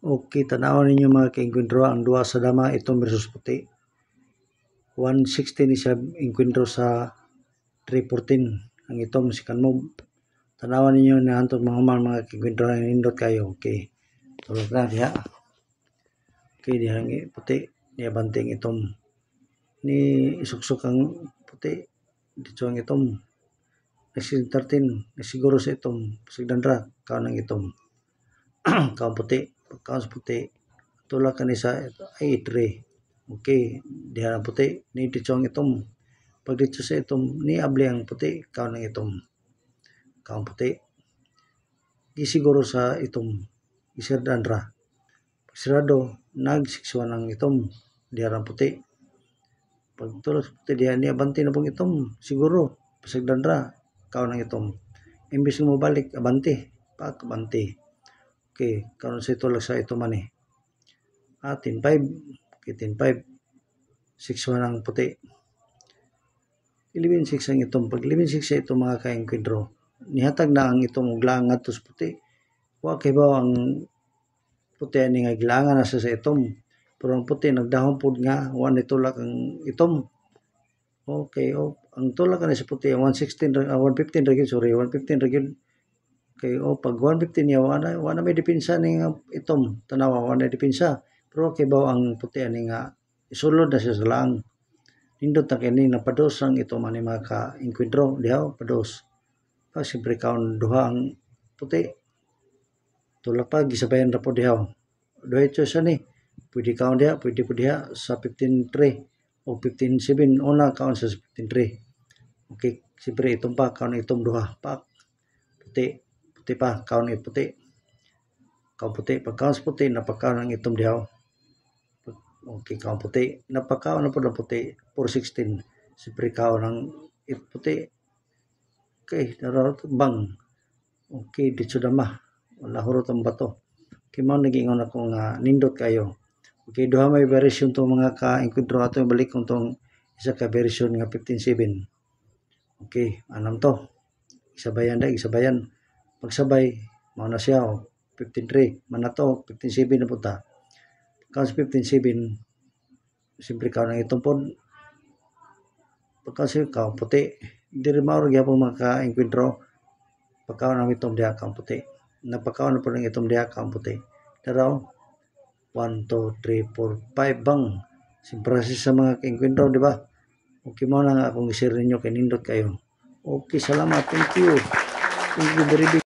Okay, tanawan ninyo mga ka-enkwentro ang duha sa dama, itom versus puti. 160 ni siya enkwentro sa 314 ang itom si kanmo. Tanawan ninyo na hantod mga ka-enkwentro ang nindot kayo. Okay, tulog na diha. Okay, diha ang puti, diha banting itom. Ni isuksok ang puti, dito ang itom. Next 13, siguro sa itom, sigdandra, kaon ang itom. Kaon puti, kaon puti, tulak ka ni sa ay 3. Okay, diha ang puti, ni dito ang itom. Pag dito sa itom, ni abli ang puti, kaon ang itom. Kaon puti. Di siguro sa itom, iserdandra. Sirado, nagsikswan ang itom, diha ang puti. Pag tulak sa puti, diha ni abanti na pong itom, siguro, pasagdandra, kaon ang itom. Imbis mo balik, abanti, abanti. Okay, karon sa tulak sa ito man 10-5. Okay, 10-5. 6-1 ang puti. 11-6 ang itong. Pag 11-6 sa ito mga ka-enkwentro, nihatag na ang itong uglaang atos puti. Wa kay ba ang puti ani nga gilangan na sa itom. Pero ang puti nagdahon pud nga wa ni tulak ang itom. Okay, ang tulak ani sa puti 115 ra sorry, 115 ra gyud. Okay, pag 115 niya, wala may depensa ni nga itom. Tanawa, wala may depensa. Pero okay ba ang puti ani nga isulod na siya sa lang. Nindot na kini napados ang itom ani mga ka-enkwentro. Dihaw, pados. Siyempre kaon duha ang puti. Tulak pa, gisabayan na po dihaw. Duha ito siya ni. Pwede kaon diha, pwede po diha sa 15-3 o 15-7. Una kaon sa 15-3. Okay, siyempre itong pa, kaon itom duha. Pak, puti. Puti pa, kaon it puti. Kaon puti. Pag kaon sa puti, napakaon ang itom dihaw. Okay, kaon puti. Napakaon na po ng puti. 416. Siyempre kaon ang it puti. Okay, nararot bang. Okay, dito dama. Wala hurot ang bato. Okay, mao nag-ingon ako nga nindot kayo. Okay, duha may version to mga ka-enkwentro ato yung balik kung tong isa ka version nga 15-7. Okay, anam to. Isabayan da, isabayan. Pagsabay, mao na siya 15-3, man na to 15-7 na punta. Pagka sa 15-7, siyempre kaon ang itong pod. Pagka siya kaon puti, hindi rin maurag yapon mga ka-enkwentro. Pagkaon ang itong diha kaon puti. Napakaon na po ng itong diha kaon puti. Pero 1, 2, 3, 4, 5 bang. Siyempre sa mga ka-enkwentro, di ba? Okay mo na nga akong i-share ninyo kay nindot kayo. Okay, salamat. Thank you. Thank you very much.